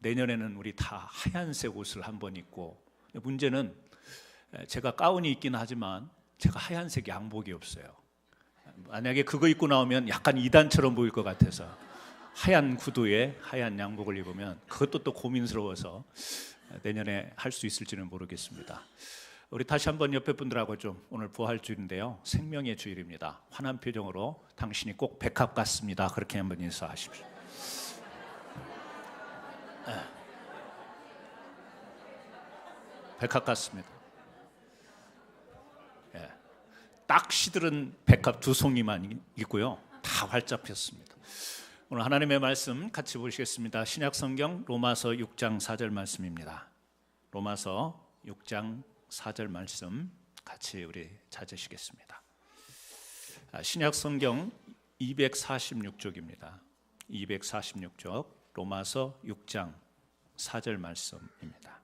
내년에는 우리 다 하얀색 옷을 한번 입고, 문제는 제가 가운이 있긴 하지만 제가 하얀색 양복이 없어요. 만약에 그거 입고 나오면 약간 이단처럼 보일 것 같아서 하얀 구두에 하얀 양복을 입으면 그것도 또 고민스러워서 내년에 할 수 있을지는 모르겠습니다. 우리 다시 한번 옆에 분들하고 좀, 오늘 부활주일인데요, 생명의 주일입니다. 환한 표정으로 당신이 꼭 백합 같습니다, 그렇게 한번 인사하십시오. 백합 같습니다. 딱 시들은 백합 두 송이만 있고요, 다 활짝 폈습니다. 오늘 하나님의 말씀 같이 보시겠습니다. 신약 성경 로마서 6장 4절 말씀입니다. 로마서 6장 4절 말씀 같이 우리 찾으시겠습니다. 신약 성경 246쪽입니다. 246쪽 로마서 6장 4절 말씀입니다.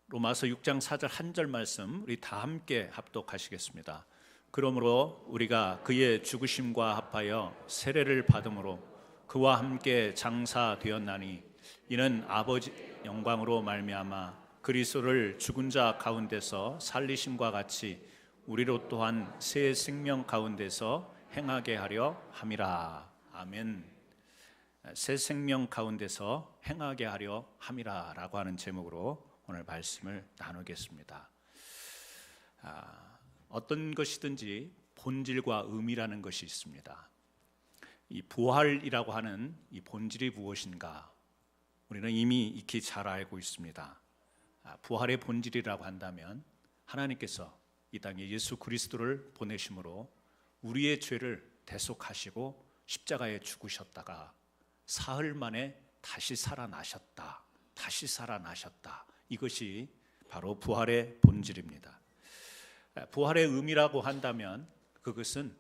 로마서 6장 4절 한 절 말씀 우리 다 함께 합독하시겠습니다. 그러므로 우리가 그의 죽으심과 합하여 세례를 받음으로 그와 함께 장사되었나니 이는 아버지 영광으로 말미암아 그리스도를 죽은 자 가운데서 살리심과 같이 우리로 또한 새 생명 가운데서 행하게 하려 함이라. 아멘. 새 생명 가운데서 행하게 하려 함이라 라고 하는 제목으로 오늘 말씀을 나누겠습니다. 어떤 것이든지 본질과 의미라는 것이 있습니다. 이 부활이라고 하는 이 본질이 무엇인가 우리는 이미 익히 잘 알고 있습니다. 부활의 본질이라고 한다면 하나님께서 이 땅에 예수 그리스도를 보내심으로 우리의 죄를 대속하시고 십자가에 죽으셨다가 사흘 만에 다시 살아나셨다. 이것이 바로 부활의 본질입니다. 부활의 의미라고 한다면 그것은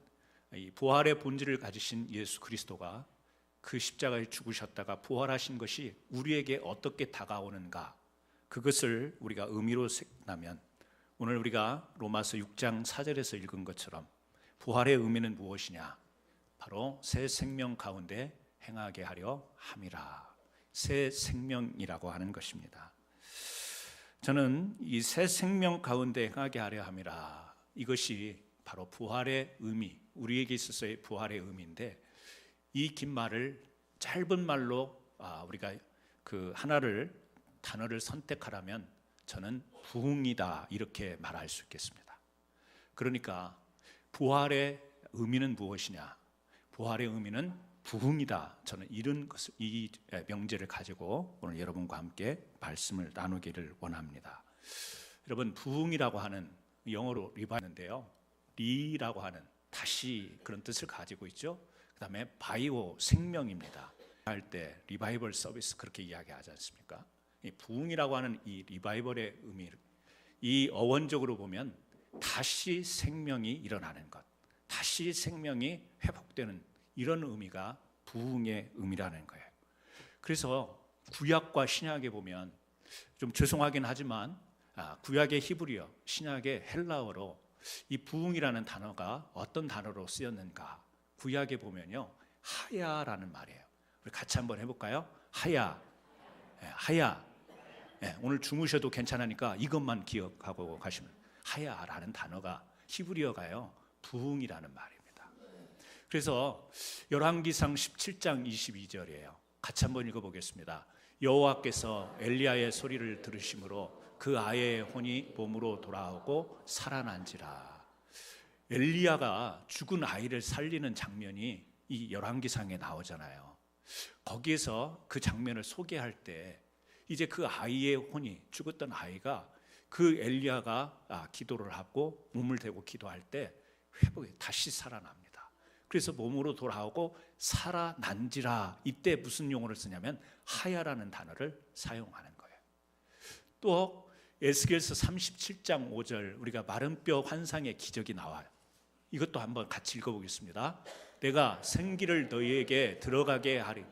이 부활의 본질을 가지신 예수 그리스도가 그 십자가에 죽으셨다가 부활하신 것이 우리에게 어떻게 다가오는가, 그것을 우리가 의미로 생각하면 오늘 우리가 로마서 6장 4절에서 읽은 것처럼 부활의 의미는 무엇이냐? 바로 새 생명 가운데 행하게 하려 함이라. 새 생명이라고 하는 것입니다. 저는 이 새 생명 가운데 행하게 하려 함이라, 이것이 바로 부활의 의미, 우리에게 있어서의 부활의 의미인데, 이 긴 말을 짧은 말로 우리가 그 하나를 단어를 선택하라면 저는 부흥이다 이렇게 말할 수 있겠습니다. 그러니까 부활의 의미는 무엇이냐? 부활의 의미는 부흥이다. 저는 이런 것을, 이 명제를 가지고 오늘 여러분과 함께 말씀을 나누기를 원합니다. 여러분, 부흥이라고 하는 영어로 리바인데요, 리라고 하는 다시 그런 뜻을 가지고 있죠. 그 다음에 바이오 생명입니다. 할 때 리바이벌 서비스 그렇게 이야기하지 않습니까? 이 부흥이라고 하는 이 리바이벌의 의미, 이 어원적으로 보면 다시 생명이 일어나는 것, 다시 생명이 회복되는 이런 의미가 부흥의 의미라는 거예요. 그래서 구약과 신약에 보면 좀 죄송하긴 하지만 구약의 히브리어, 신약의 헬라어로 이 부흥이라는 단어가 어떤 단어로 쓰였는가? 구약에 보면요, 하야라는 말이에요. 우리 같이 한번 해볼까요? 하야. 하야. 오늘 주무셔도 괜찮으니까 이것만 기억하고 가시면, 하야라는 단어가 히브리어가요, 부흥이라는 말입니다. 그래서 열왕기상 17장 22절이에요. 같이 한번 읽어보겠습니다. 여호와께서 엘리야의 소리를 들으심으로 그 아이의 혼이 몸으로 돌아오고 살아난지라. 엘리야가 죽은 아이를 살리는 장면이 이 열왕기상에 나오잖아요. 거기에서 그 장면을 소개할 때 이제 그 아이의 혼이, 죽었던 아이가 그 엘리야가 기도를 하고 몸을 대고 기도할 때 회복이 다시 살아납니다. 그래서 몸으로 돌아오고 살아난지라, 이때 무슨 용어를 쓰냐면 하야라는 단어를 사용하는 거예요. 또 에스겔서 37장 5절 우리가 마른 뼈 환상의 기적이 나와요. 이것도 한번 같이 읽어보겠습니다. 내가 생기를 너희에게 들어가게 하리,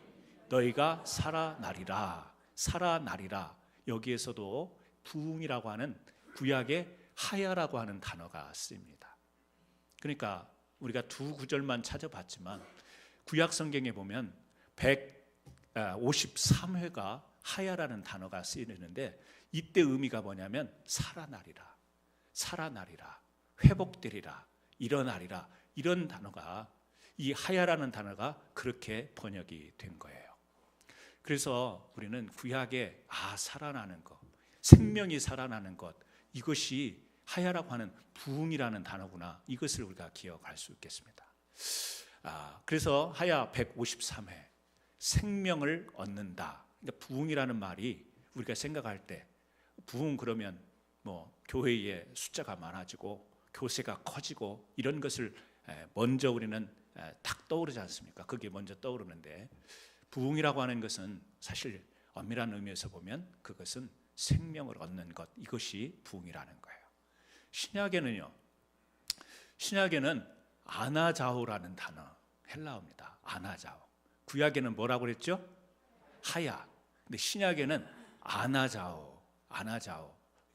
너희가 살아나리라. 살아나리라. 여기에서도 부흥이라고 하는 구약의 하야라고 하는 단어가 쓰입니다. 그러니까 우리가 두 구절만 찾아봤지만 구약 성경에 보면 53회가 하야라는 단어가 쓰이는데 이때 의미가 뭐냐면 살아나리라, 살아나리라, 회복되리라, 일어나리라, 이런 단어가, 이 하야라는 단어가 그렇게 번역이 된 거예요. 그래서 우리는 구약에 살아나는 것, 생명이 살아나는 것, 이것이 하야라고 하는 부흥이라는 단어구나, 이것을 우리가 기억할 수 있겠습니다. 그래서 하야 153회, 생명을 얻는다. 그러니까 부흥이라는 말이 우리가 생각할 때, 부흥 그러면 뭐 교회의 숫자가 많아지고 교세가 커지고 이런 것을 먼저 우리는 딱 떠오르지 않습니까? 그게 먼저 떠오르는데, 부흥이라고 하는 것은 사실 엄밀한 의미에서 보면 그것은 생명을 얻는 것, 이것이 부흥이라는 거예요. 신약에는 아나자오라는 단어, 헬라어입니다. 아나자오. 구약에는 뭐라고 그랬죠? 하야. 근데 신약에는 아나자오.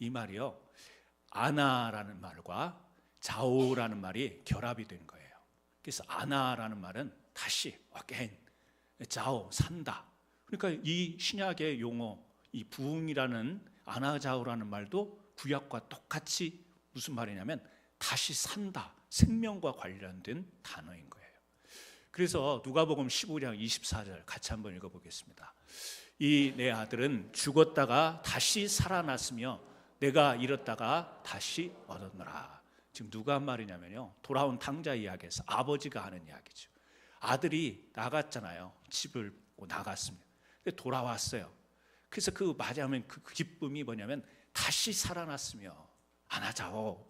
이 말이요, 아나라는 말과 자오라는 말이 결합이 된 거예요. 그래서 아나라는 말은 다시 again, 자오, 산다. 그러니까 이 신약의 용어, 이 부흥이라는 아나자오라는 말도 구약과 똑같이 무슨 말이냐면 다시 산다, 생명과 관련된 단어인 거예요. 그래서 누가복음 15장 24절 같이 한번 읽어보겠습니다. 이 내 아들은 죽었다가 다시 살아났으며 내가 잃었다가 다시 얻었노라. 지금 누가 한 말이냐면요, 돌아온 탕자 이야기에서 아버지가 하는 이야기죠. 아들이 나갔잖아요. 집을 나갔습니다. 근데 돌아왔어요. 그래서 그 맞이하면 그 기쁨이 뭐냐면 다시 살아났으며 아나자오,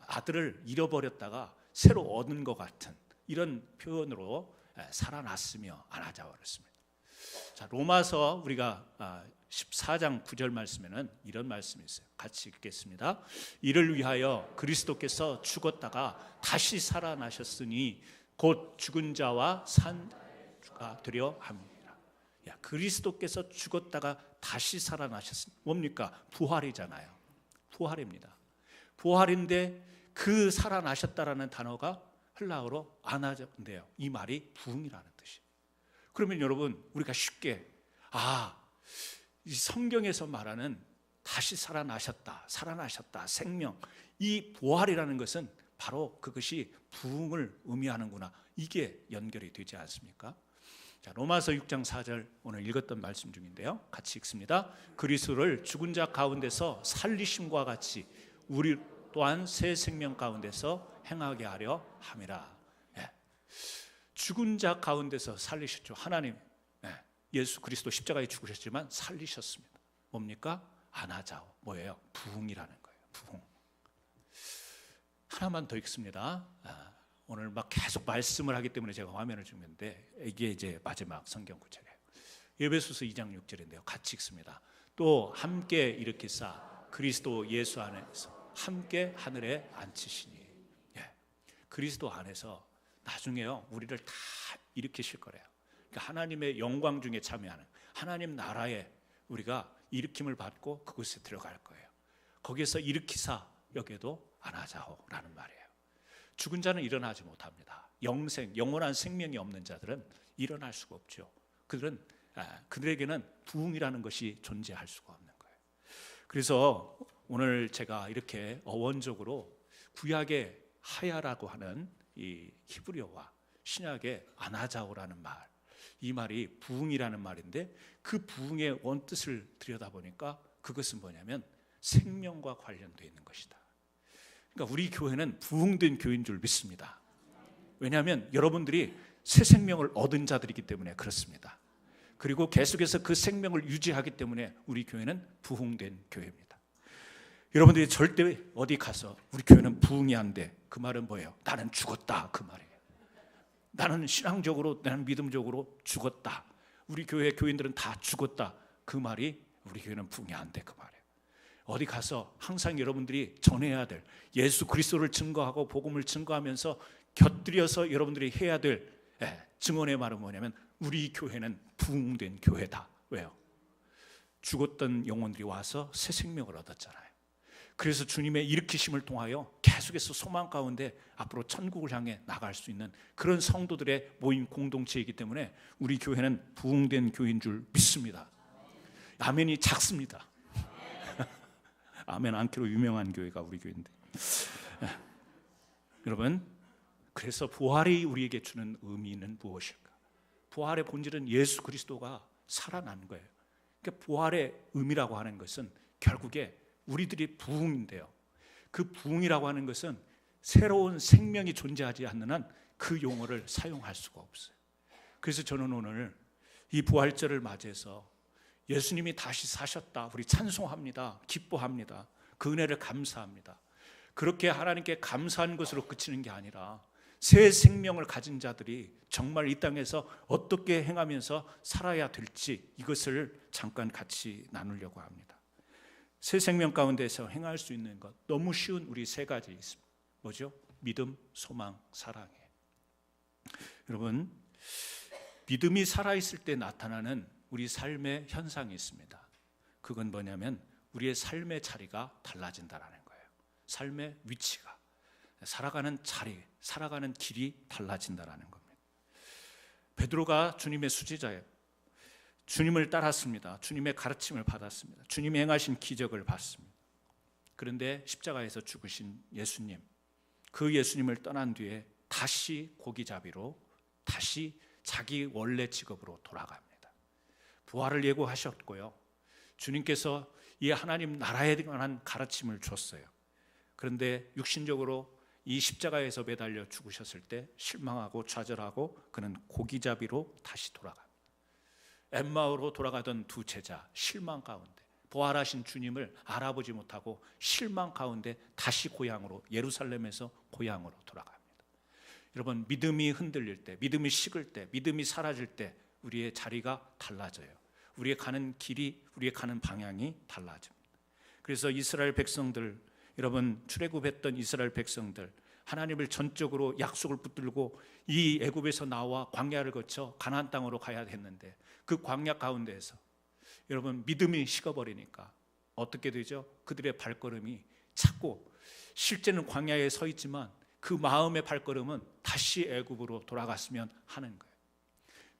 아들을 잃어버렸다가 새로 얻은 것 같은 이런 표현으로 살아났으며 아나자오를 씁니다. 자, 로마서 우리가 14장 9절 말씀에는 이런 말씀이 있어요. 같이 읽겠습니다. 이를 위하여 그리스도께서 죽었다가 다시 살아나셨으니 곧 죽은 자와 산 자가 되려 함이라. 그리스도께서 죽었다가 다시 살아나셨으니 뭡니까? 부활이잖아요. 부활입니다. 부활인데 그 살아나셨다라는 단어가 헬라어로 아나자인데요, 이 말이 부흥이라는 뜻이에요. 그러면 여러분, 우리가 쉽게 이 성경에서 말하는 다시 살아나셨다, 생명, 이 부활이라는 것은 바로 그것이 부흥을 의미하는구나, 이게 연결이 되지 않습니까? 자, 로마서 6장 4절 오늘 읽었던 말씀 중인데요, 같이 읽습니다. 그리스도를 죽은 자 가운데서 살리심과 같이 우리 또한 새 생명 가운데서 행하게 하려 함이라. 죽은 자 가운데서 살리셨죠. 하나님, 예수 그리스도 십자가에 죽으셨지만 살리셨습니다. 뭡니까? 아나자오, 뭐예요? 부흥이라는 거예요. 부흥. 하나만 더 읽습니다. 오늘 막 계속 말씀을 하기 때문에 제가 화면을 주는데 이게 이제 마지막 성경 구절이에요. 에베소서 2장 6절인데요. 같이 읽습니다. 또 함께 일으키사 그리스도 예수 안에서 함께 하늘에 앉히시니. 그리스도 안에서 나중에요, 우리를 다 일으키실 거래요. 그러니까 하나님의 영광 중에 참여하는 하나님 나라에 우리가 일으킴을 받고 그곳에 들어갈 거예요. 거기에서 일으키사 여기도 아나자오라는 말이에요. 죽은 자는 일어나지 못합니다. 영원한 생명이 없는 자들은 일어날 수가 없죠. 그들에게는 부흥이라는 것이 존재할 수가 없는 거예요. 그래서 오늘 제가 이렇게 어원적으로 구약의 하야라고 하는 이 히브리어와 신약의 아나자오라는 말, 이 말이 부흥이라는 말인데 그 부흥의 원뜻을 들여다보니까 그것은 뭐냐면 생명과 관련되어 있는 것이다. 그러니까 우리 교회는 부흥된 교회인 줄 믿습니다. 왜냐하면 여러분들이 새 생명을 얻은 자들이기 때문에 그렇습니다. 그리고 계속해서 그 생명을 유지하기 때문에 우리 교회는 부흥된 교회입니다. 여러분들이 절대 어디 가서 우리 교회는 부흥이 안 돼, 그 말은 뭐예요? 나는 죽었다, 그 말이에요. 나는 신앙적으로, 나는 믿음적으로 죽었다, 우리 교회 교인들은 다 죽었다, 그 말이 우리 교회는 부흥이 안 돼, 그 말이에요. 어디 가서 항상 여러분들이 전해야 될 예수 그리스도를 증거하고 복음을 증거하면서 곁들여서 여러분들이 해야 될 증언의 말은 뭐냐면 우리 교회는 부흥된 교회다. 왜요? 죽었던 영혼들이 와서 새 생명을 얻었잖아요. 그래서 주님의 일으키심을 통하여 계속해서 소망 가운데 앞으로 천국을 향해 나갈 수 있는 그런 성도들의 모임 공동체이기 때문에 우리 교회는 부흥된 교회인 줄 믿습니다. 아멘이 작습니다. 아멘 않기로 유명한 교회가 우리 교회인데, 여러분, 그래서 부활이 우리에게 주는 의미는 무엇일까? 부활의 본질은 예수 그리스도가 살아난 거예요. 그러니까 부활의 의미라고 하는 것은 결국에 우리들이 부흥인데요, 그 부흥이라고 하는 것은 새로운 생명이 존재하지 않는 한 그 용어를 사용할 수가 없어요. 그래서 저는 오늘 이 부활절을 맞이해서 예수님이 다시 사셨다, 우리 찬송합니다, 기뻐합니다, 그 은혜를 감사합니다. 그렇게 하나님께 감사한 것으로 그치는 게 아니라 새 생명을 가진 자들이 정말 이 땅에서 어떻게 행하면서 살아야 될지, 이것을 잠깐 같이 나누려고 합니다. 새 생명 가운데서 행할 수 있는 것, 너무 쉬운 우리 세 가지 있습니다. 뭐죠? 믿음, 소망, 사랑이에요. 여러분, 믿음이 살아있을 때 나타나는 우리 삶의 현상이 있습니다. 그건 뭐냐면 우리의 삶의 자리가 달라진다는 거예요. 삶의 위치가, 살아가는 자리, 살아가는 길이 달라진다는 겁니다. 베드로가 주님의 수제자예요. 주님을 따랐습니다. 주님의 가르침을 받았습니다. 주님이 행하신 기적을 봤습니다. 그런데 십자가에서 죽으신 예수님, 그 예수님을 떠난 뒤에 다시 고기잡이로 다시 자기 원래 직업으로 돌아갑니다. 부활을 예고하셨고요, 주님께서 이 하나님 나라에 관한 가르침을 줬어요. 그런데 육신적으로 이 십자가에서 매달려 죽으셨을 때 실망하고 좌절하고 그는 고기잡이로 다시 돌아갑니다. 엠마오로 돌아가던 두 제자, 실망 가운데 부활하신 주님을 알아보지 못하고 실망 가운데 다시 고향으로, 예루살렘에서 고향으로 돌아갑니다. 여러분, 믿음이 흔들릴 때, 믿음이 식을 때, 믿음이 사라질 때 우리의 자리가 달라져요. 우리의 가는 길이, 우리의 가는 방향이 달라집니다. 그래서 이스라엘 백성들, 여러분, 출애굽했던 이스라엘 백성들, 하나님을 전적으로 약속을 붙들고 이 애굽에서 나와 광야를 거쳐 가나안 땅으로 가야 했는데, 그 광야 가운데에서 여러분 믿음이 식어버리니까 어떻게 되죠? 그들의 발걸음이 자꾸, 실제는 광야에 서 있지만 그 마음의 발걸음은 다시 애굽으로 돌아갔으면 하는 거예요.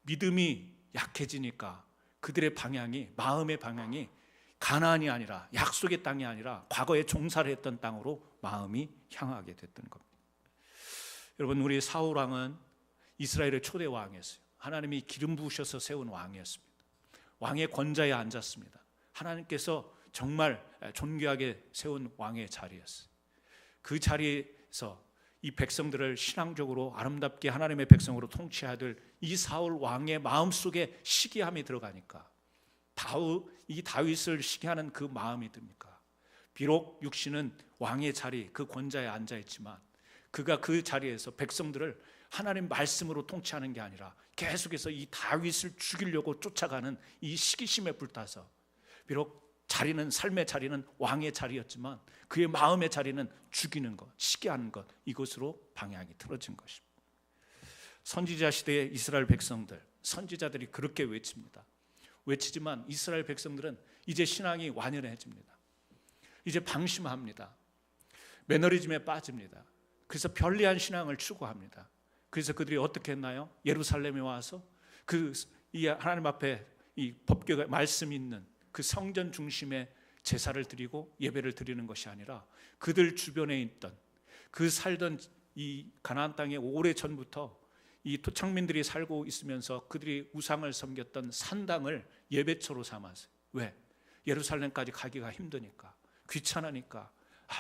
믿음이 약해지니까 그들의 방향이, 마음의 방향이 가나안이 아니라, 약속의 땅이 아니라 과거에 종사를 했던 땅으로 마음이 향하게 됐던 겁니다. 여러분, 우리 사울 왕은 이스라엘의 초대 왕이었어요. 하나님이 기름 부으셔서 세운 왕이었습니다. 왕의 권좌에 앉았습니다. 하나님께서 정말 존귀하게 세운 왕의 자리였어요. 그 자리에서 이 백성들을 신앙적으로 아름답게 하나님의 백성으로 통치해야 될 이 사울 왕의 마음속에 시기함이 들어가니까 이 다윗을 시기하는 그 마음이 듭니까? 비록 육신은 왕의 자리, 그 권좌에 앉아있지만 그가 그 자리에서 백성들을 하나님 말씀으로 통치하는 게 아니라 계속해서 이 다윗을 죽이려고 쫓아가는 이 시기심에 불타서, 비록 자리는, 삶의 자리는 왕의 자리였지만 그의 마음의 자리는 죽이는 것, 시기하는 것, 이것으로 방향이 틀어진 것입니다. 선지자 시대의 이스라엘 백성들, 선지자들이 그렇게 외치지만 이스라엘 백성들은 이제 신앙이 완연해집니다. 이제 방심합니다. 매너리즘에 빠집니다. 그래서 편리한 신앙을 추구합니다. 그래서 그들이 어떻게 했나요? 예루살렘에 와서 이 하나님 앞에 이 법궤가 말씀 있는 그 성전 중심의 제사를 드리고 예배를 드리는 것이 아니라, 그들 주변에 있던, 그 살던 이 가나안 땅에 오래 전부터 이 토착민들이 살고 있으면서 그들이 우상을 섬겼던 산당을 예배처로 삼았어요. 왜? 예루살렘까지 가기가 힘드니까, 귀찮으니까,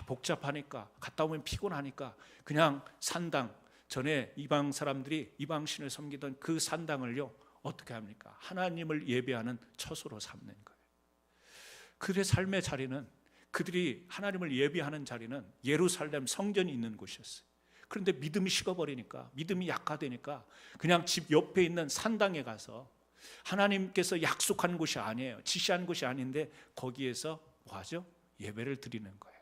복잡하니까, 갔다 오면 피곤하니까 그냥 산당, 전에 이방 사람들이 이방신을 섬기던 그 산당을요 어떻게 합니까? 하나님을 예배하는 처소로 삼는 거예요. 그들의 삶의 자리는, 그들이 하나님을 예배하는 자리는 예루살렘 성전이 있는 곳이었어요. 그런데 믿음이 식어버리니까, 믿음이 약화되니까 그냥 집 옆에 있는 산당에 가서, 하나님께서 약속한 곳이 아니에요, 지시한 곳이 아닌데 거기에서 뭐 하죠? 예배를 드리는 거예요.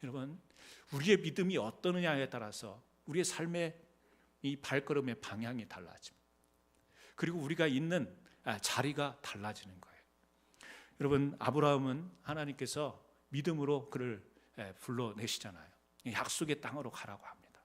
여러분, 우리의 믿음이 어떠느냐에 따라서 우리의 삶의 이 발걸음의 방향이 달라집니다. 그리고 우리가 있는 자리가 달라지는 거예요. 여러분, 아브라함은 하나님께서 믿음으로 그를 불러내시잖아요. 약속의 땅으로 가라고 합니다.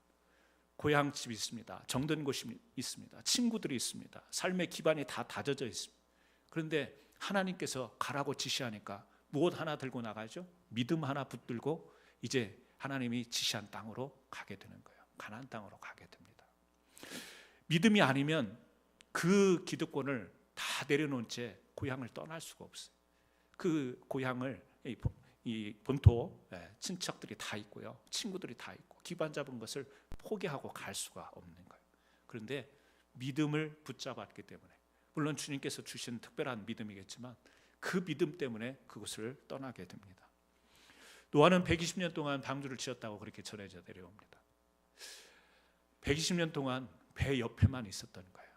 고향집이 있습니다. 정든 곳이 있습니다. 친구들이 있습니다. 삶의 기반이 다 다져져 있습니다. 그런데 하나님께서 가라고 지시하니까 무엇 하나 들고 나가죠? 믿음 하나 붙들고 이제 하나님이 지시한 땅으로 가게 되는 거예요. 가나안 땅으로 가게 됩니다. 믿음이 아니면 그 기득권을 다 내려놓은 채 고향을 떠날 수가 없어요. 그 고향을 이 본토 친척들이 다 있고요, 친구들이 다 있고 기반 잡은 것을 포기하고 갈 수가 없는 거예요. 그런데 믿음을 붙잡았기 때문에, 물론 주님께서 주신 특별한 믿음이겠지만 그 믿음 때문에 그곳을 떠나게 됩니다. 노아는 120년 동안 방주를 지었다고 그렇게 전해져 내려옵니다. 120년 동안 배 옆에만 있었던 거예요.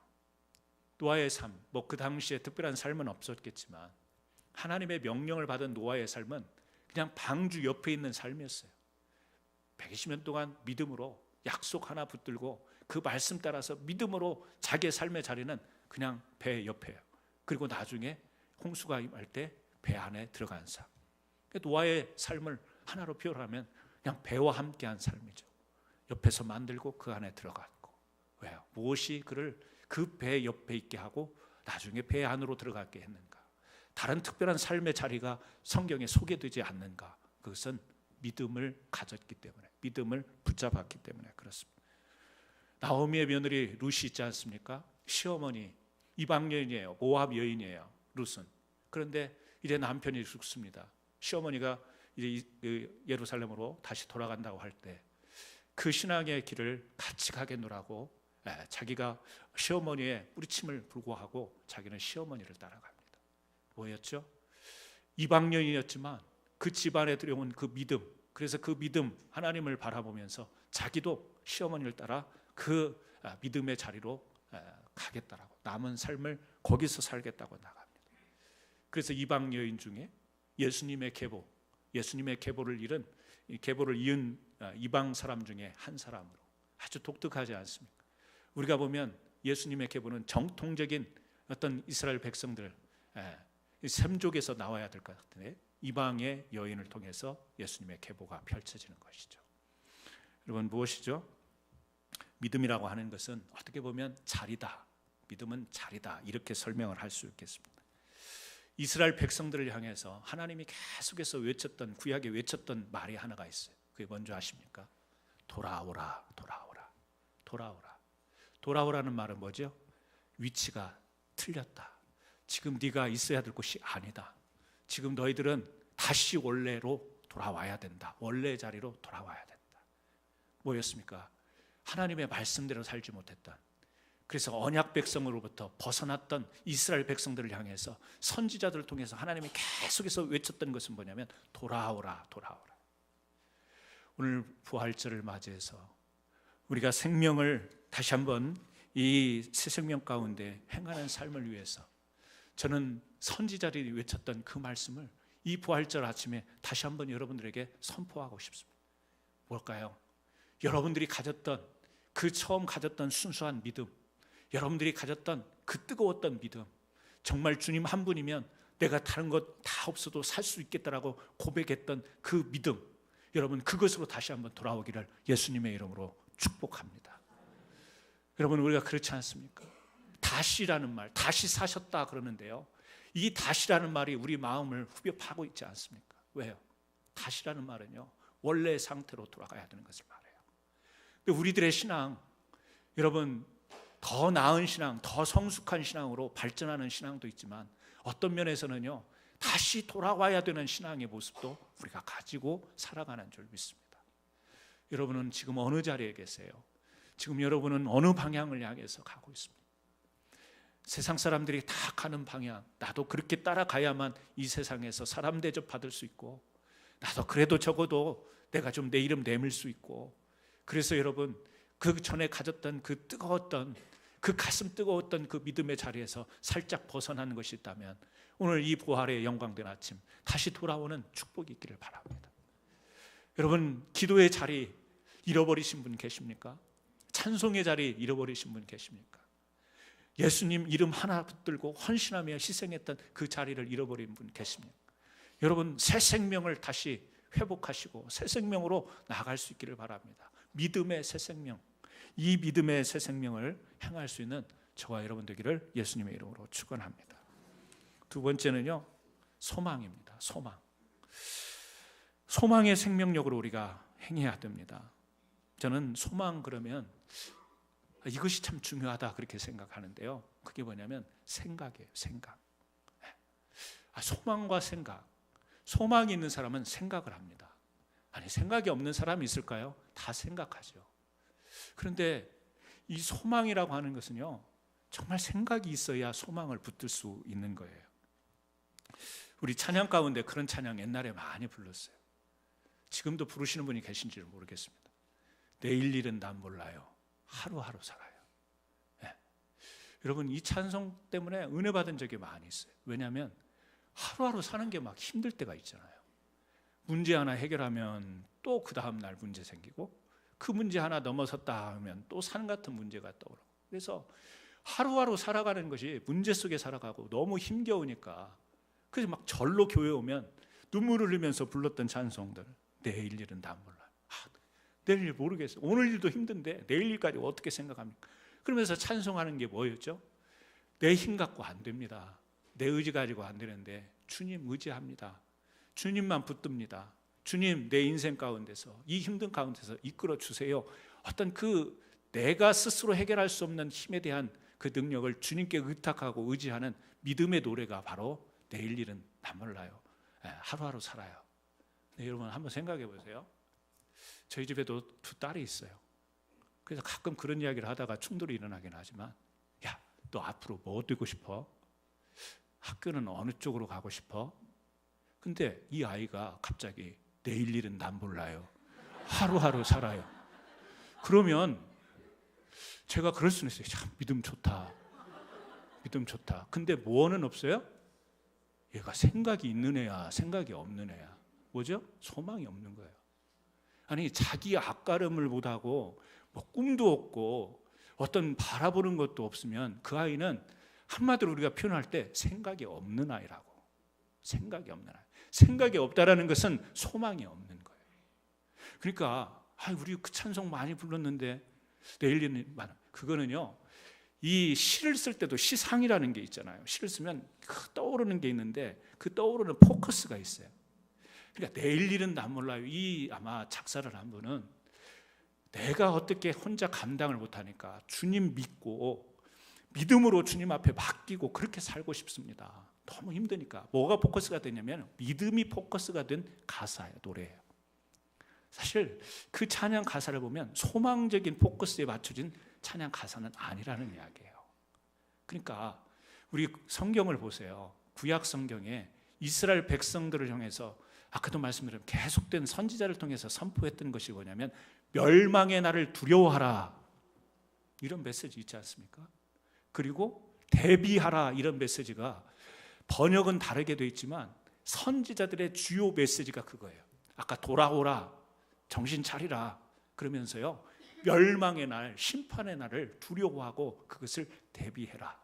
노아의 삶, 그 당시에 특별한 삶은 없었겠지만 하나님의 명령을 받은 노아의 삶은 그냥 방주 옆에 있는 삶이었어요. 120년 동안 믿음으로 약속 하나 붙들고 그 말씀 따라서 믿음으로 자기의 삶의 자리는 그냥 배 옆에요. 그리고 나중에 홍수가 임할 때 배 안에 들어간 삶. 노아의 삶을 하나로 표현하면 그냥 배와 함께한 삶이죠. 옆에서 만들고 그 안에 들어갔고. 왜요? 무엇이 그를 그 배 옆에 있게 하고 나중에 배 안으로 들어가게 했는가? 다른 특별한 삶의 자리가 성경에 소개되지 않는가? 그것은 믿음을 가졌기 때문에, 믿음을 붙잡았기 때문에 그렇습니다. 나오미의 며느리 룻이 있지 않습니까? 시어머니, 이방 여인이에요. 모압 여인이에요, 룻은. 그런데 이제 남편이 죽습니다. 시어머니가 이제 예루살렘으로 다시 돌아간다고 할 때 그 신앙의 길을 같이 가겠노라고 자기가 시어머니의 뿌리침을 불구하고 자기는 시어머니를 따라갑니다. 뭐였죠? 이방 여인이었지만 그 집안에 들여온 그 믿음, 그래서 그 믿음, 하나님을 바라보면서 자기도 시어머니를 따라 그 믿음의 자리로 가겠다라고, 남은 삶을 거기서 살겠다고 나갑니다. 그래서 이방 여인 중에 예수님의 계보를 이은 이방 사람 중에 한 사람으로, 아주 독특하지 않습니까? 우리가 보면 예수님의 계보는 정통적인 어떤 이스라엘 백성들 샘족에서 나와야 될 것 같은데 이방의 여인을 통해서 예수님의 계보가 펼쳐지는 것이죠. 여러분, 무엇이죠? 믿음이라고 하는 것은 어떻게 보면 자리다, 믿음은 자리다, 이렇게 설명을 할 수 있겠습니다. 이스라엘 백성들을 향해서 하나님이 계속해서 외쳤던, 구약에 외쳤던 말이 하나가 있어요. 그게 뭔지 아십니까? 돌아오라, 돌아오라, 돌아오라. 돌아오라는 말은 뭐죠? 위치가 틀렸다. 지금 네가 있어야 될 곳이 아니다. 지금 너희들은 다시 원래로 돌아와야 된다. 원래의 자리로 돌아와야 된다. 뭐였습니까? 하나님의 말씀대로 살지 못했던, 그래서 언약 백성으로부터 벗어났던 이스라엘 백성들을 향해서 선지자들을 통해서 하나님이 계속해서 외쳤던 것은 뭐냐면 돌아오라, 돌아오라. 오늘 부활절을 맞이해서 우리가 생명을 다시 한번 이 새 생명 가운데 행하는 삶을 위해서 저는 선지자들이 외쳤던 그 말씀을 이 부활절 아침에 다시 한번 여러분들에게 선포하고 싶습니다. 뭘까요? 여러분들이 가졌던 그 처음 가졌던 순수한 믿음, 여러분들이 가졌던 그 뜨거웠던 믿음, 정말 주님 한 분이면 내가 다른 것 다 없어도 살 수 있겠다라고 고백했던 그 믿음, 여러분 그것으로 다시 한번 돌아오기를 예수님의 이름으로 축복합니다. 여러분, 우리가 그렇지 않습니까? 다시라는 말, 다시 사셨다 그러는데요, 이 다시라는 말이 우리 마음을 후벼 파고 있지 않습니까? 왜요? 다시라는 말은요, 원래의 상태로 돌아가야 되는 것을 말해요. 근데 우리들의 신앙, 여러분, 더 나은 신앙, 더 성숙한 신앙으로 발전하는 신앙도 있지만 어떤 면에서는요, 다시 돌아와야 되는 신앙의 모습도 우리가 가지고 살아가는 줄 믿습니다. 여러분은 지금 어느 자리에 계세요? 지금 여러분은 어느 방향을 향해서 가고 있습니다? 세상 사람들이 다 가는 방향, 나도 그렇게 따라가야만 이 세상에서 사람 대접 받을 수 있고, 나도 그래도 적어도 내가 좀 내 이름 내밀 수 있고, 그래서 여러분 그 전에 가졌던 그 뜨거웠던, 그 가슴 뜨거웠던 그 믿음의 자리에서 살짝 벗어나는 것이 있다면 오늘 이 부활의 영광된 아침 다시 돌아오는 축복이 있기를 바랍니다. 여러분, 기도의 자리 잃어버리신 분 계십니까? 찬송의 자리 잃어버리신 분 계십니까? 예수님 이름 하나 붙들고 헌신하며 희생했던 그 자리를 잃어버린 분 계십니까? 여러분, 새 생명을 다시 회복하시고 새 생명으로 나아갈 수 있기를 바랍니다. 믿음의 새 생명, 이 믿음의 새 생명을 행할 수 있는 저와 여러분 되기를 예수님의 이름으로 축원합니다. 두 번째는요, 소망입니다. 소망의 생명력으로 우리가 행해야 됩니다. 저는 소망 그러면 이것이 참 중요하다 그렇게 생각하는데요, 그게 뭐냐면 생각이에요. 생각. 소망과 생각. 소망이 있는 사람은 생각을 합니다. 아니, 생각이 없는 사람이 있을까요? 다 생각하죠. 그런데 이 소망이라고 하는 것은요, 정말 생각이 있어야 소망을 붙들 수 있는 거예요. 우리 찬양 가운데 그런 찬양 옛날에 많이 불렀어요. 지금도 부르시는 분이 계신지는 모르겠습니다. 내일 일은 난 몰라요. 하루하루 살아요. 네. 여러분, 이 찬송 때문에 은혜 받은 적이 많이 있어요. 왜냐하면 하루하루 사는 게 막 힘들 때가 있잖아요. 문제 하나 해결하면 또 그 다음 날 문제 생기고, 그 문제 하나 넘어섰다 하면 또 산 같은 문제가 떠오르고, 그래서 하루하루 살아가는 것이 문제 속에 살아가고 너무 힘겨우니까, 그래서 막 절로 교회 오면 눈물을 흘리면서 불렀던 찬송들, 내일 일은 난 몰라요. 내일 일 모르겠어요. 오늘 일도 힘든데 내일 일까지 어떻게 생각합니까? 그러면서 찬송하는 게 뭐였죠? 내 힘 갖고 안 됩니다. 내 의지 가지고 안 되는데 주님 의지합니다. 주님만 붙듭니다. 주님, 내 인생 가운데서, 이 힘든 가운데서 이끌어 주세요. 어떤 그 내가 스스로 해결할 수 없는 힘에 대한 그 능력을 주님께 의탁하고 의지하는 믿음의 노래가 바로 내일 일은 난 몰라요. 하루하루 살아요. 네, 여러분 한번 생각해 보세요. 저희 집에도 두 딸이 있어요. 그래서 가끔 그런 이야기를 하다가 충돌이 일어나긴 하지만, 야, 너 앞으로 뭐 되고 싶어? 학교는 어느 쪽으로 가고 싶어? 근데 이 아이가 갑자기 내일 일은 난 몰라요. 하루하루 살아요. 그러면 제가 그럴 수는 있어요. 참 믿음 좋다. 믿음 좋다. 근데 뭐는 없어요? 얘가 생각이 있는 애야, 생각이 없는 애야. 뭐죠? 소망이 없는 거예요. 아니, 자기 앞가름을 못하고 뭐 꿈도 없고 어떤 바라보는 것도 없으면 그 아이는 한마디로 우리가 표현할 때 생각이 없는 아이라고. 생각이 없는 아이. 생각이 없다라는 것은 소망이 없는 거예요. 그러니까 우리 그 찬송 많이 불렀는데 내일 일은 많아. 그거는요, 이 시를 쓸 때도 시상이라는 게 있잖아요. 시를 쓰면 떠오르는 게 있는데 그 떠오르는 포커스가 있어요. 그러니까 내일 일은 난 몰라요. 이 아마 작사를 한 분은 내가 어떻게 혼자 감당을 못하니까 주님 믿고 믿음으로 주님 앞에 맡기고 그렇게 살고 싶습니다. 너무 힘드니까. 뭐가 포커스가 되냐면 믿음이 포커스가 된 가사예요. 노래예요. 사실 그 찬양 가사를 보면 소망적인 포커스에 맞춰진 찬양 가사는 아니라는 이야기예요. 그러니까 우리 성경을 보세요. 구약 성경에 이스라엘 백성들을 향해서 아까도 말씀드린 계속된 선지자를 통해서 선포했던 것이 뭐냐면 멸망의 날을 두려워하라, 이런 메시지 있지 않습니까? 그리고 대비하라, 이런 메시지가 번역은 다르게 되어 있지만 선지자들의 주요 메시지가 그거예요. 아까 돌아오라, 정신 차리라 그러면서요, 멸망의 날, 심판의 날을 두려워하고 그것을 대비해라.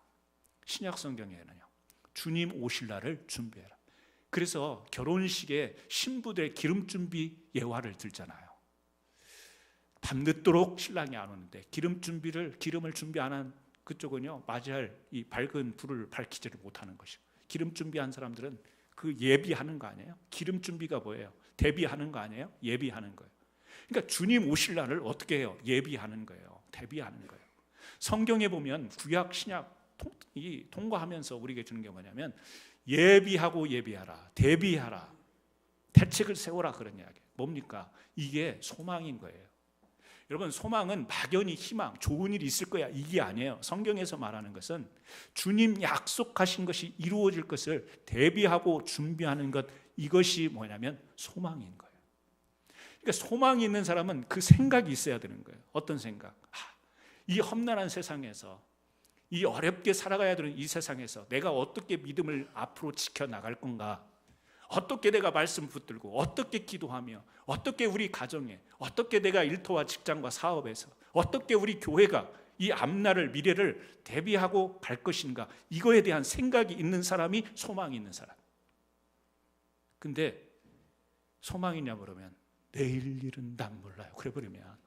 신약 성경에는요, 주님 오실 날을 준비해라. 그래서 결혼식에 신부들의 기름 준비 예화를 들잖아요. 밤늦도록 신랑이 안 오는데 기름을 준비 안 한 그쪽은요, 맞이할 이 밝은 불을 밝히지를 못하는 것이고, 기름 준비한 사람들은 그 예비하는 거 아니에요? 기름 준비가 뭐예요? 대비하는 거 아니에요? 예비하는 거예요. 그러니까 주님 오실 날을 어떻게 해요? 예비하는 거예요. 대비하는 거예요. 성경에 보면 구약 신약 통과하면서 우리에게 주는 게 뭐냐면 예비하고 예비하라, 대비하라, 대책을 세워라, 그런 이야기. 뭡니까? 이게 소망인 거예요. 여러분, 소망은 막연히 희망, 좋은 일이 있을 거야, 이게 아니에요. 성경에서 말하는 것은 주님 약속하신 것이 이루어질 것을 대비하고 준비하는 것, 이것이 뭐냐면 소망인 거예요. 그러니까 소망이 있는 사람은 그 생각이 있어야 되는 거예요. 어떤 생각? 이 험난한 세상에서, 이 어렵게 살아가야 되는 이 세상에서 내가 어떻게 믿음을 앞으로 지켜나갈 건가? 어떻게 내가 말씀 붙들고, 어떻게 기도하며, 어떻게 우리 가정에, 어떻게 내가 일터와 직장과 사업에서, 어떻게 우리 교회가 이 앞날을, 미래를 대비하고 갈 것인가, 이거에 대한 생각이 있는 사람이 소망이 있는 사람. 근데 소망이냐 그러면 내일 일은 난 몰라요. 그래 버리면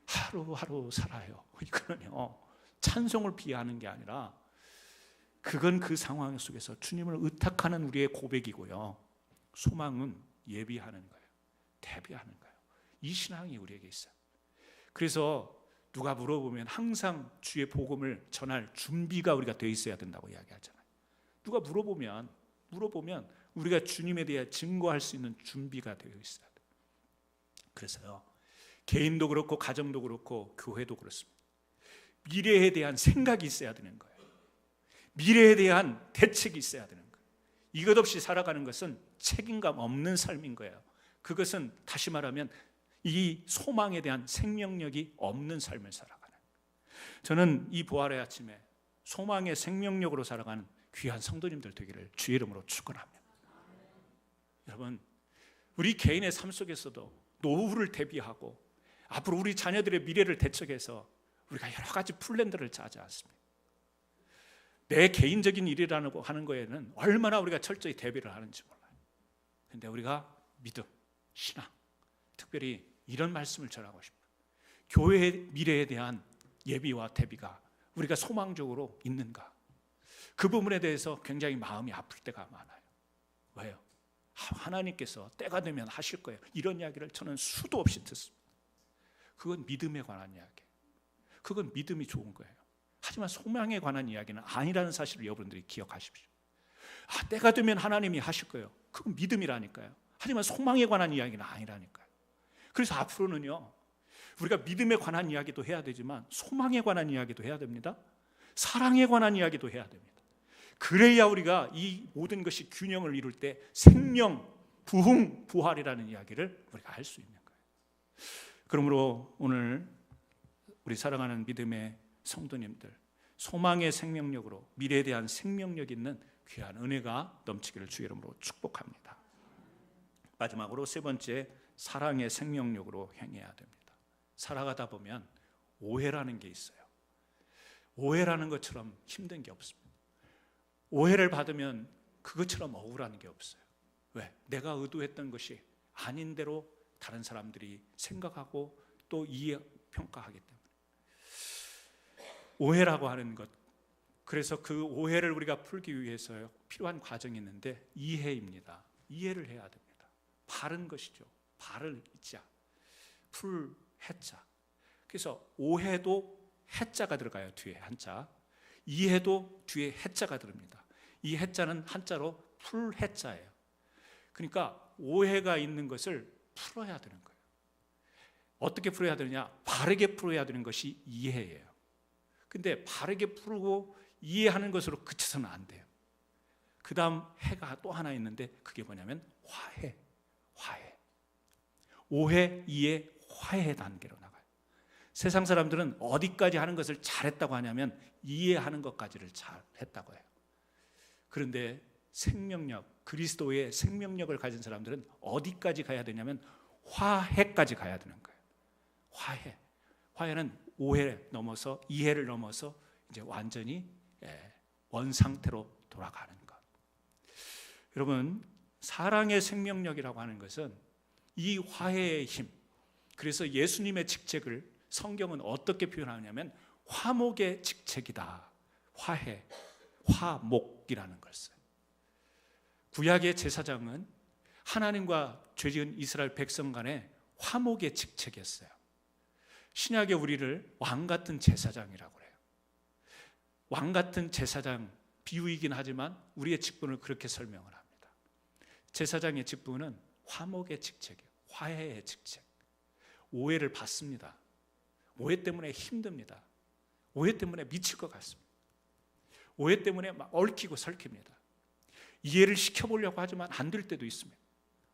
하루하루 살아요. 이거는요, 찬송을 비하하는 게 아니라 그건 그 상황 속에서 주님을 의탁하는 우리의 고백이고요, 소망은 예비하는 거예요. 대비하는 거예요. 이 신앙이 우리에게 있어요. 그래서 누가 물어보면 항상 주의 복음을 전할 준비가 우리가 돼 있어야 된다고 이야기하잖아요. 누가 물어보면 우리가 주님에 대해 증거할 수 있는 준비가 되어 있어야 돼요. 그래서요, 개인도 그렇고 가정도 그렇고 교회도 그렇습니다. 미래에 대한 생각이 있어야 되는 거예요. 미래에 대한 대책이 있어야 되는 거예요. 이것 없이 살아가는 것은 책임감 없는 삶인 거예요. 그것은 다시 말하면 이 소망에 대한 생명력이 없는 삶을 살아가는, 저는 이 부활의 아침에 소망의 생명력으로 살아가는 귀한 성도님들 되기를 주의 이름으로 축원합니다. 여러분, 우리 개인의 삶 속에서도 노후를 대비하고 앞으로 우리 자녀들의 미래를 대책해서 우리가 여러 가지 플랜들을 짜지 않습니다. 내 개인적인 일이라는 하는 거에는 얼마나 우리가 철저히 대비를 하는지 몰라요. 그런데 우리가 믿음, 신앙, 특별히 이런 말씀을 전하고 싶어요. 교회의 미래에 대한 예비와 대비가 우리가 소망적으로 있는가? 그 부분에 대해서 굉장히 마음이 아플 때가 많아요. 왜요? 하나님께서 때가 되면 하실 거예요, 이런 이야기를 저는 수도 없이 듣습니다. 그건 믿음에 관한 이야기예요. 그건 믿음이 좋은 거예요. 하지만 소망에 관한 이야기는 아니라는 사실을 여러분들이 기억하십시오. 때가 되면 하나님이 하실 거예요. 그건 믿음이라니까요. 하지만 소망에 관한 이야기는 아니라니까요. 그래서 앞으로는요, 우리가 믿음에 관한 이야기도 해야 되지만 소망에 관한 이야기도 해야 됩니다. 사랑에 관한 이야기도 해야 됩니다. 그래야 우리가 이 모든 것이 균형을 이룰 때 생명, 부흥, 부활이라는 이야기를 우리가 알 수 있는 거예요. 그러므로 오늘 우리 사랑하는 믿음의 성도님들, 소망의 생명력으로 미래에 대한 생명력 있는 귀한 은혜가 넘치기를 주의 이름으로 축복합니다. 마지막으로 세 번째, 사랑의 생명력으로 행해야 됩니다. 살아가다 보면 오해라는 게 있어요. 오해라는 것처럼 힘든 게 없습니다. 오해를 받으면 그것처럼 억울한 게 없어요. 왜? 내가 의도했던 것이 아닌 대로 다른 사람들이 생각하고 또 이해, 평가하기 때문에. 오해라고 하는 것, 그래서 그 오해를 우리가 풀기 위해서 필요한 과정이 있는데 이해입니다. 이해를 해야 됩니다. 바른 것이죠. 바른 자, 풀 해자. 그래서 오해도 해자가 들어가요. 뒤에 한자. 이해도 뒤에 해자가 들어갑니다. 이 해자는 한자로 풀 해자예요. 그러니까 오해가 있는 것을 풀어야 되는 거예요. 어떻게 풀어야 되느냐? 바르게 풀어야 되는 것이 이해예요. 근데 바르게 풀고 이해하는 것으로 그쳐서는 안 돼요. 그 다음 해가 또 하나 있는데 그게 뭐냐면 화해. 오해, 이해, 화해 단계로 나가요. 세상 사람들은 어디까지 하는 것을 잘했다고 하냐면 이해하는 것까지를 잘했다고 해요. 그런데 생명력, 그리스도의 생명력을 가진 사람들은 어디까지 가야 되냐면 화해까지 가야 되는 거예요. 화해는 오해를 넘어서, 이해를 넘어서 이제 완전히 원상태로 돌아가는 것. 여러분, 사랑의 생명력이라고 하는 것은 이 화해의 힘, 그래서 예수님의 직책을 성경은 어떻게 표현하냐면 화목의 직책이다. 화해, 화목이라는 걸 써요. 구약의 제사장은 하나님과 죄지은 이스라엘 백성 간의 화목의 직책이었어요. 신약의 우리를 왕같은 제사장이라고 해요. 왕같은 제사장 비유이긴 하지만 우리의 직분을 그렇게 설명을 합니다. 제사장의 직분은 화목의 직책이에요. 화해의 직책. 오해를 받습니다. 오해 때문에 힘듭니다. 오해 때문에 미칠 것 같습니다. 오해 때문에 막 얽히고 설킵니다. 이해를 시켜보려고 하지만 안 될 때도 있습니다.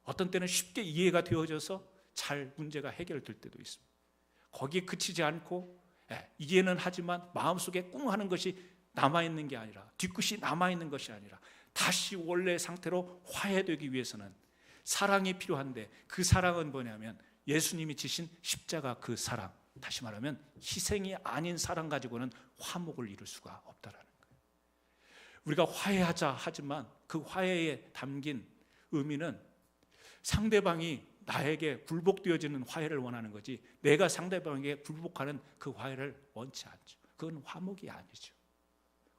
어떤 때는 쉽게 이해가 되어져서 잘 문제가 해결될 때도 있습니다. 거기에 그치지 않고 이해는 하지만 마음속에 꿍 하는 것이 남아있는 게 아니라, 뒤끝이 남아있는 것이 아니라 다시 원래 상태로 화해되기 위해서는 사랑이 필요한데, 그 사랑은 뭐냐면 예수님이 지신 십자가 그 사랑, 다시 말하면 희생이 아닌 사랑 가지고는 화목을 이룰 수가 없다라는 거예요. 우리가 화해하자 하지만 그 화해에 담긴 의미는 상대방이 나에게 굴복되어지는 화해를 원하는 거지, 내가 상대방에게 굴복하는 그 화해를 원치 않죠. 그건 화목이 아니죠.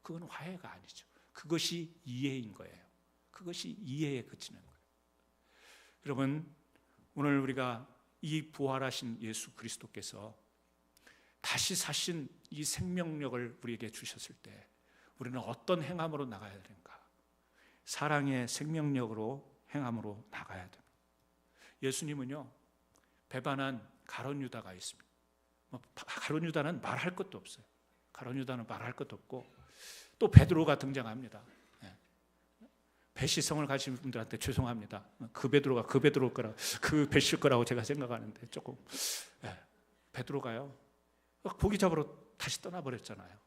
그건 화해가 아니죠. 그것이 이해인 거예요. 그것이 이해에 그치는 거예요. 여러분, 오늘 우리가 이 부활하신 예수 그리스도께서 다시 사신 이 생명력을 우리에게 주셨을 때 우리는 어떤 행함으로 나가야 되는가? 사랑의 생명력으로 행함으로 나가야 됩니다. 예수님은요, 배반한 가룟 유다가 있습니다. 가룟 유다는 말할 것도 없어요. 가룟 유다는 말할 것도 없고, 또 베드로가 등장합니다. 배시성을 가진 분들한테 죄송합니다. 그 베드로가 그 베드로일 거라, 그 배실 거라고 제가 생각하는데 조금, 베드로가요 고기 잡으러 다시 떠나버렸잖아요.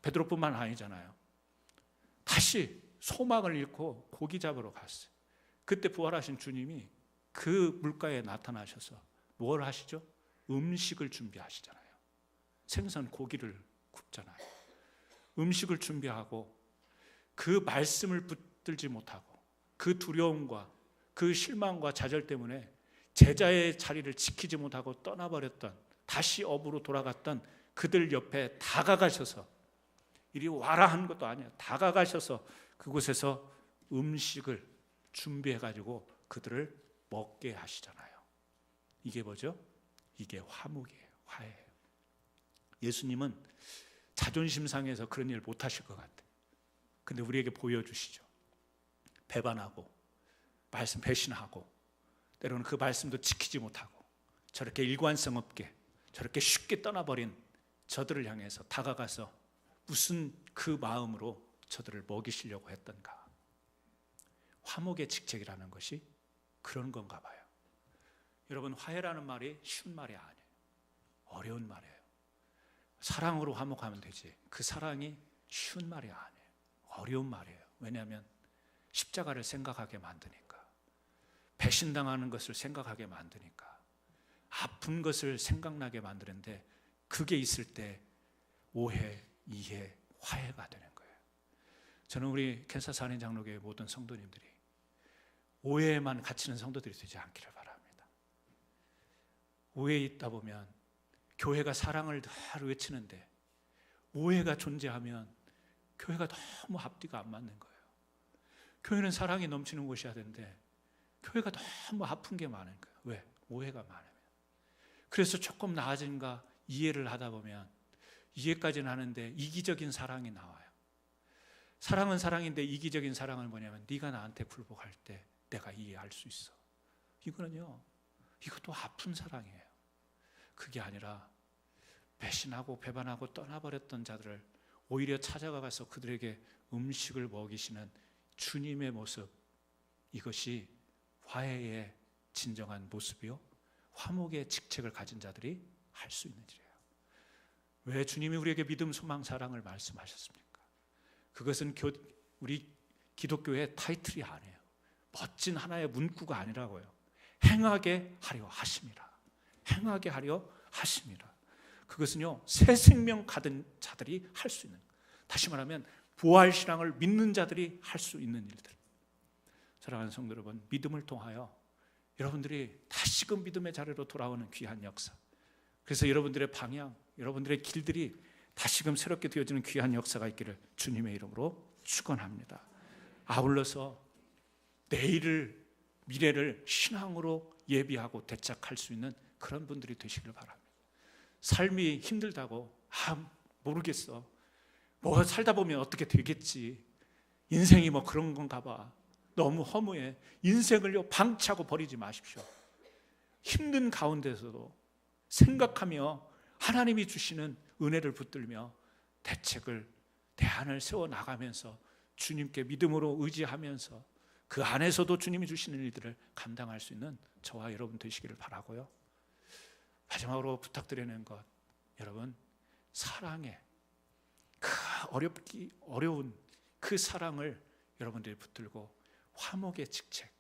베드로뿐만 아니잖아요. 다시 소망을 잃고 고기 잡으러 갔어요. 그때 부활하신 주님이 그 물가에 나타나셔서 뭘 하시죠? 음식을 준비하시잖아요. 생선 고기를 굽잖아요. 음식을 준비하고 그 말씀을 붙들지 못하고 그 두려움과 그 실망과 좌절 때문에 제자의 자리를 지키지 못하고 떠나버렸던, 다시 업으로 돌아갔던 그들 옆에 다가가셔서, 이리 와라 한 것도 아니에요. 다가가셔서 그곳에서 음식을 준비해가지고 그들을 먹게 하시잖아요. 이게 뭐죠? 이게 화목이에요. 화해예요. 예수님은 자존심 상해서 그런 일 못하실 것 같아요. 근데 우리에게 보여주시죠. 배반하고 말씀 배신하고 때로는 그 말씀도 지키지 못하고 저렇게 일관성 없게 저렇게 쉽게 떠나버린 저들을 향해서 다가가서 무슨 그 마음으로 저들을 먹이시려고 했던가. 화목의 직책이라는 것이 그런 건가 봐요. 여러분, 화해라는 말이 쉬운 말이 아니에요. 어려운 말이에요. 사랑으로 화목하면 되지, 그 사랑이 쉬운 말이 아니에요. 어려운 말이에요. 왜냐하면 십자가를 생각하게 만드니까, 배신당하는 것을 생각하게 만드니까, 아픈 것을 생각나게 만드는데, 그게 있을 때 오해, 이해, 화해가 되는 거예요. 저는 우리 캔사스 한인 장로교회 모든 성도님들이 오해에만 갇히는 성도들이 되지 않기를 바랍니다. 오해에 있다 보면 교회가 사랑을 늘 외치는데 오해가 존재하면 교회가 너무 앞뒤가 안 맞는 거예요. 교회는 사랑이 넘치는 곳이어야 되는데 교회가 너무 아픈 게 많은 거예요. 왜? 오해가 많으면. 그래서 조금 나아진가 이해를 하다 보면, 이해까지는 하는데 이기적인 사랑이 나와요. 사랑은 사랑인데 이기적인 사랑은 뭐냐면, 네가 나한테 굴복할 때 내가 이해할 수 있어. 이거는요, 이것도 아픈 사랑이에요. 그게 아니라 배신하고 배반하고 떠나버렸던 자들을 오히려 찾아가서 그들에게 음식을 먹이시는 주님의 모습, 이것이 화해의 진정한 모습이요, 화목의 직책을 가진 자들이 할 수 있는 일이에요. 왜 주님이 우리에게 믿음, 소망, 사랑을 말씀하셨습니까? 그것은 우리 기독교의 타이틀이 아니에요. 멋진 하나의 문구가 아니라고요. 행하게 하려 하심이라. 행하게 하려 하심이라. 그것은요, 새 생명 가진 자들이 할 수 있는, 다시 말하면 부활신앙을 믿는 자들이 할 수 있는 일들. 사랑하는 성도 여러분, 믿음을 통하여 여러분들이 다시금 믿음의 자리로 돌아오는 귀한 역사, 그래서 여러분들의 방향, 여러분들의 길들이 다시금 새롭게 되어지는 귀한 역사가 있기를 주님의 이름으로 축원합니다. 아울러서 내일을, 미래를 신앙으로 예비하고 대착할 수 있는 그런 분들이 되시길 바랍니다. 삶이 힘들다고, 모르겠어, 뭐 살다 보면 어떻게 되겠지, 인생이 뭐 그런 건가 봐, 너무 허무해, 인생을요 방치하고 버리지 마십시오. 힘든 가운데서도 생각하며 하나님이 주시는 은혜를 붙들며 대안을 세워나가면서 주님께 믿음으로 의지하면서 그 안에서도 주님이 주시는 일들을 감당할 수 있는 저와 여러분 되시기를 바라고요. 마지막으로 부탁드리는 것, 여러분, 사랑의 그 어려운 그 사랑을 여러분들이 붙들고 화목의 직책,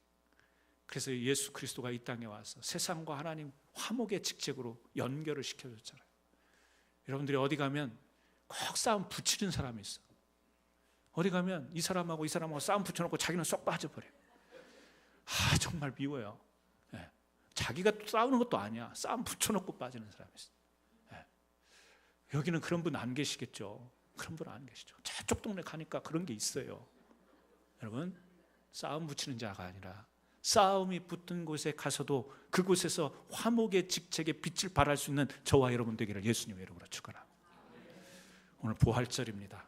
그래서 예수 그리스도가 이 땅에 와서 세상과 하나님 화목의 직책으로 연결을 시켜줬잖아요. 여러분들이 어디 가면 꼭 싸움 붙이는 사람이 있어. 어디 가면 이 사람하고 이 사람하고 싸움 붙여놓고 자기는 쏙 빠져버려요. 정말 미워요. 예. 자기가 싸우는 것도 아니야. 싸움 붙여놓고 빠지는 사람이 있어요. 예. 여기는 그런 분 안 계시겠죠. 그런 분 안 계시죠. 저쪽 동네 가니까 그런 게 있어요. 여러분, 싸움 붙이는 자가 아니라 싸움이 붙은 곳에 가서도 그곳에서 화목의 직책에 빛을 발할 수 있는 저와 여러분 되기를 예수님의 이름으로 축원합니다. 오늘 부활절입니다.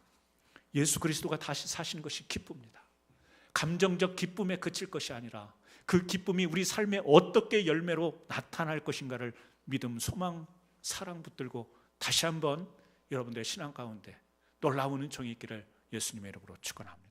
예수 그리스도가 다시 사신 것이 기쁩니다. 감정적 기쁨에 그칠 것이 아니라 그 기쁨이 우리 삶에 어떻게 열매로 나타날 것인가를 믿음, 소망, 사랑 붙들고 다시 한번 여러분들의 신앙 가운데 놀라운 은총이 있기를 예수님의 이름으로 축원합니다.